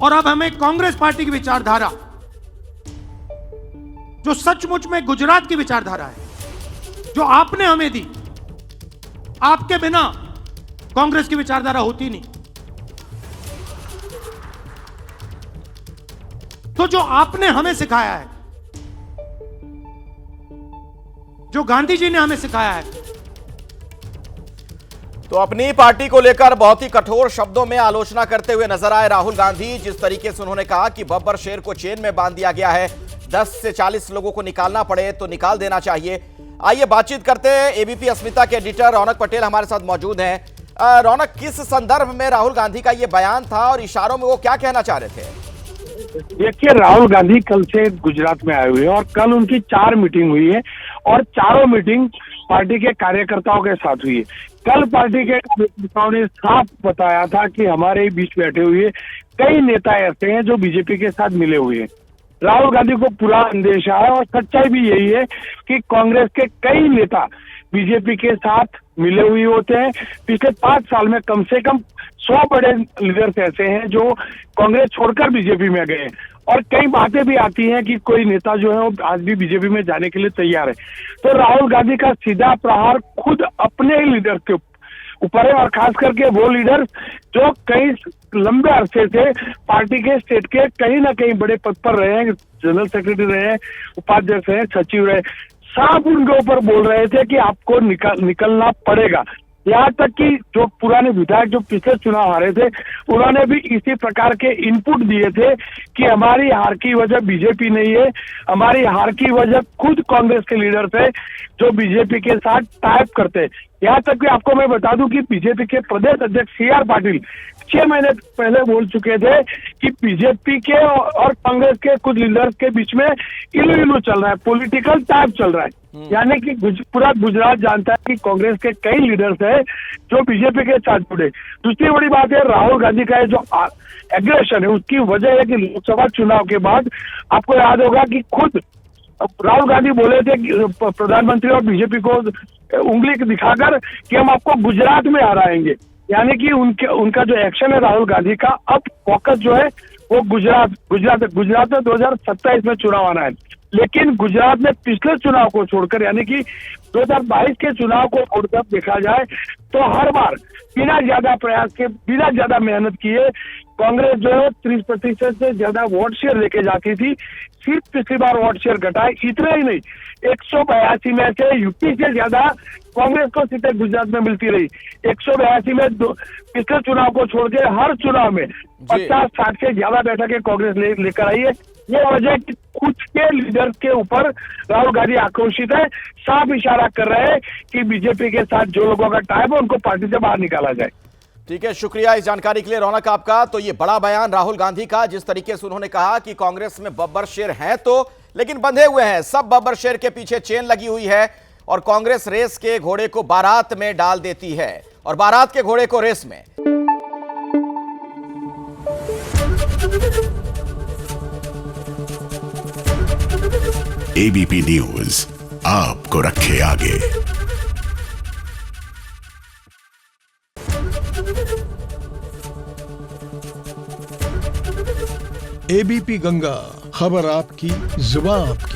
और अब हमें कांग्रेस पार्टी की विचारधारा, जो सचमुच में गुजरात की विचारधारा है, जो आपने हमें दी, आपके बिना कांग्रेस की विचारधारा होती नहीं। तो जो आपने हमें सिखाया है, जो गांधी जी ने हमें सिखाया है, तो अपनी पार्टी को लेकर बहुत ही कठोर शब्दों में आलोचना करते हुए नजर आए राहुल गांधी। जिस तरीके से उन्होंने कहा कि बब्बर शेर को चेन में बांध दिया गया है, 10 से 40 लोगों को निकालना पड़े तो निकाल देना चाहिए। आइए बातचीत करते हैं। एबीपी अस्मिता के एडिटर रौनक पटेल हमारे साथ मौजूद हैं। रौनक, किस संदर्भ में राहुल गांधी का ये बयान था और इशारों में वो क्या कहना चाह रहे थे? देखिए, राहुल गांधी कल से गुजरात में आए हुए हैं और कल उनकी 4 मीटिंग हुई है और चारों मीटिंग पार्टी के कार्यकर्ताओं के साथ हुई है। कल पार्टी के कार्यकर्ताओं ने साफ बताया था कि हमारे बीच बैठे हुए कई नेता ऐसे हैं जो बीजेपी के साथ मिले हुए हैं। राहुल गांधी को पूरा अंदेशा है और सच्चाई भी यही है कि कांग्रेस के कई नेता बीजेपी के साथ मिले हुए होते हैं। पिछले 5 साल में कम से कम 100 बड़े लीडर्स ऐसे हैं जो कांग्रेस छोड़कर बीजेपी में गए हैं और कई बातें भी आती हैं कि कोई नेता जो है वो आज भी बीजेपी में जाने के लिए तैयार है। तो राहुल गांधी का सीधा प्रहार खुद अपने ही लीडर के ऊपर है और खास करके वो लीडर जो कई लंबे अरसे से पार्टी के स्टेट के कहीं ना कहीं बड़े पद पर रहे हैं, जनरल सेक्रेटरी रहे हैं, उपाध्यक्ष रहे, सचिव रहे, साफ उनके ऊपर बोल रहे थे कि आपको निकलना पड़ेगा। यहाँ तक कि जो पुराने विधायक जो पिछले चुनाव हारे थे, उन्होंने भी इसी प्रकार के इनपुट दिए थे कि हमारी हार की वजह बीजेपी नहीं है, हमारी हार की वजह खुद कांग्रेस के लीडर्स है जो बीजेपी के साथ टाइप करते हैं। यहाँ तक कि आपको मैं बता दूं कि बीजेपी के प्रदेश अध्यक्ष CR पाटिल 6 महीने पहले बोल चुके थे कि बीजेपी के और कांग्रेस के कुछ लीडर्स के बीच में इलू चल रहा है, पॉलिटिकल टाइप चल रहा है। यानी कि पूरा गुजरात जानता है कि कांग्रेस के कई लीडर्स हैं जो बीजेपी के साथ जुड़े। दूसरी बड़ी बात है, राहुल गांधी का जो एग्रेशन है उसकी वजह है कि लोकसभा चुनाव के बाद आपको याद होगा कि खुद राहुल गांधी बोले थे कि प्रधानमंत्री और बीजेपी को उंगली दिखाकर कि हम आपको गुजरात में हराएंगे। यानी कि उनका जो एक्शन है राहुल गांधी का, अब फोकस जो है वो गुजरात में 2027 में चुनाव आना है। लेकिन गुजरात में पिछले चुनाव को छोड़कर यानी कि 2022 के चुनाव को छोड़कर देखा जाए तो हर बार बिना ज्यादा प्रयास के, बिना ज्यादा मेहनत किए कांग्रेस जो है 30% से ज्यादा वोट शेयर लेके जाती थी। सिर्फ पिछली बार वोट शेयर घटाए, इतना ही नहीं, 182 में से यूपी से ज्यादा कांग्रेस को सीटें गुजरात में मिलती रही। 182 में पिछले चुनाव को छोड़ के हर चुनाव में 50-60 से ज्यादा बैठकें कांग्रेस लेकर आई है। ये वजह कि कुछ के लीडर के ऊपर राहुल गांधी आक्रोशित है, साफ इशारा कर रहे हैं कि बीजेपी के साथ जो लोगों का टाइप है उनको पार्टी से बाहर निकाला जाए। ठीक है, शुक्रिया इस जानकारी के लिए रौनक आपका। तो ये बड़ा बयान राहुल गांधी का, जिस तरीके से उन्होंने कहा कि कांग्रेस में बब्बर शेर हैं तो, लेकिन बंधे हुए हैं, सब बब्बर शेर के पीछे चेन लगी हुई है और कांग्रेस रेस के घोड़े को बारात में डाल देती है और बारात के घोड़े को रेस में। एबीपी न्यूज आपको रखे आगे। एबीपी गंगा, खबर आपकी, जुबान आपकी।